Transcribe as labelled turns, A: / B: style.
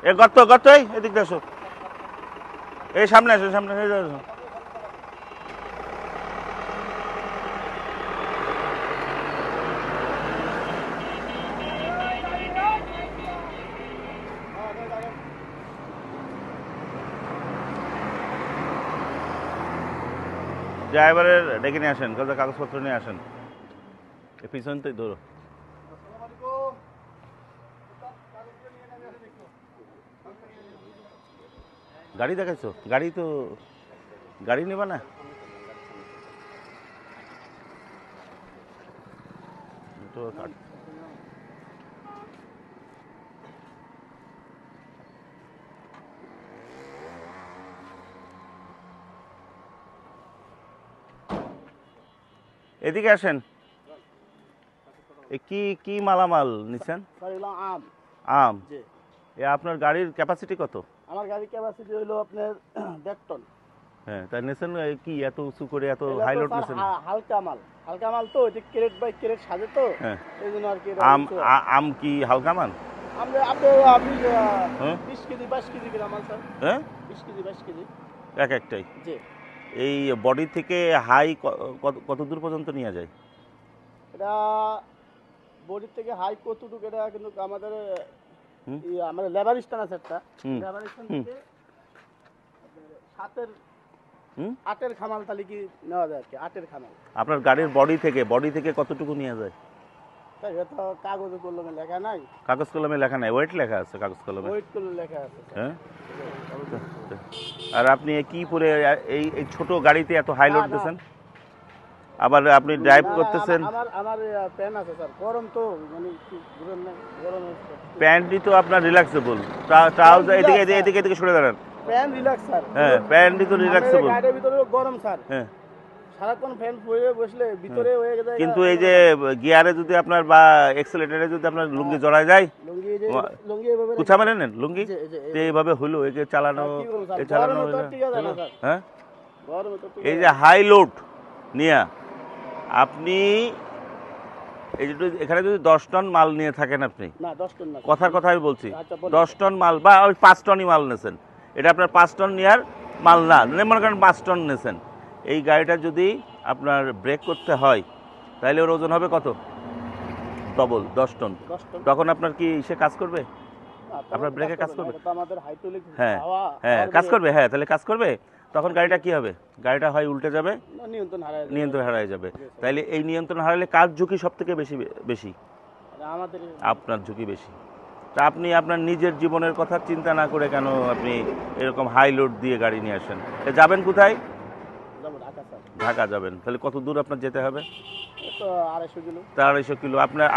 A: এ গর্ত গর্ত, এদিক দিয়ে আসো, এই সামনে আসো, সামনে আসো। ড্রাইভারের ডেকে নিয়ে আসেন, কাগজপত্র নিয়ে আসেন, পিছন থেকে ধরো। গাড়ি দেখাইছো? গাড়ি তো গাড়ি নেবা না? এদিকে আসেন। কি কি মালামাল নিছেন?
B: আম।
A: আম? এ আপনার গাড়ির ক্যাপাসিটি কত?
B: আমার গাড়ির ক্যাপাসিটি হলো আপনার 1.5 টন।
A: হ্যাঁ, তাই নিছেন কি এত উঁচু করে, এত হাই লোড নিছেন?
B: হালকা মাল তো, এটা ক্রেট বাই ক্রেট সাজে তো, এই জন্য আর কি।
A: আম কি হালকা মাল?
B: আপনি 20 কেজি 22 কেজি গ্রাম মাল স্যার।
A: হ্যাঁ,
B: 20 কেজি 22 কেজি
A: এক একটাই?
B: জি।
A: এই বডি থেকে হাই কত দূর পর্যন্ত নিয়ে যায়?
B: এটা বডি থেকে হাই কতটুকু, এটা কিন্তু আমাদের আমাদের লেবার স্ট্যান্ড আছে একটা, লেবার স্ট্যান্ড থেকে সাতের 8-এর খামাল তালি কি নেওয়া যায় আর কি, 8-এর খামাল।
A: আপনার গাড়ির বডি থেকে কতটুকু নিয়ে যায়?
B: তাই এটা তো কাগজে কলমে লেখা নাই।
A: কাগজ কলমে লেখা নাই, ওয়েট লেখা আছে কাগজ কলমে।
B: ওয়েট কলমে লেখা আছে।
A: হ্যাঁ, আর আপনি কি পরে এই ছোট গাড়িতে এত হাই লোড দিয়েছেন? আবার আপনি ড্রাইভ করতেছেন?
B: আমার প্যান আছে স্যার, গরম তো, মানে কি বুঝেন না, গরম হচ্ছে।
A: প্যান্টই তো আপনার রিল্যাক্সেবল, ট্রাউজার এদিকে সরে দাঁড়ান।
B: Pan relax sir.
A: হ্যাঁ, প্যান্টই তো রিল্যাক্সেবল।
B: গাড়ির ভিতরে গরম স্যার।
A: হ্যাঁ,
B: সারাক্ষণ ফ্যান ফুয়ে বসলে ভিতরে হয়ে যায়।
A: কিন্তু এই যে গিয়ারে যদি আপনার বা এক্সেলেটরে যদি আপনার লুঙ্গি জড়ায় যায়,
B: লুঙ্গি এভাবে
A: কুচা মানে নেন লুঙ্গি, তো এইভাবে হইলো একে চালানো, হ্যাঁ। এই যে হাই লোড নিয়ে আপনি এই যে এখানে যদি 10 টন মাল নিয়ে থাকেন, আপনি কথার কথা আমি বলছি, 10 টন মাল বা ওই 5 টনই মাল নেছেন, এটা আপনার 5 টন নেওয়ার মাল না, মনে করেন 5 টন নেছেন, এই গাড়িটা যদি আপনার ব্রেক করতে হয় তাহলে ওর ওজন হবে কত? Double, 10 ton. তখন আপনার কি সে কাজ করবে? আপনার ব্রেকে কাজ করবে? হ্যাঁ হ্যাঁ, কাজ করবে। হ্যাঁ, তাহলে কাজ করবে। তখন গাড়িটা কি হবে? গাড়িটা হয় উল্টে যাবে, নিয়ন্ত্রণ হারায় যাবে। তাইলে এই নিয়ন্ত্রণ হারালে কার ঝুঁকি সব থেকে বেশি? আপনার ঝুঁকি বেশি। তা আপনি আপনার নিজের জীবনের কথা চিন্তা না করে কেন আপনি এরকম হাই লোড দিয়ে গাড়ি নিয়ে আসেন? যাবেন কোথায়? ঢাকা যাবেন। তাহলে কত দূর আপনার যেতে হবে? 250 কিলো। আপনার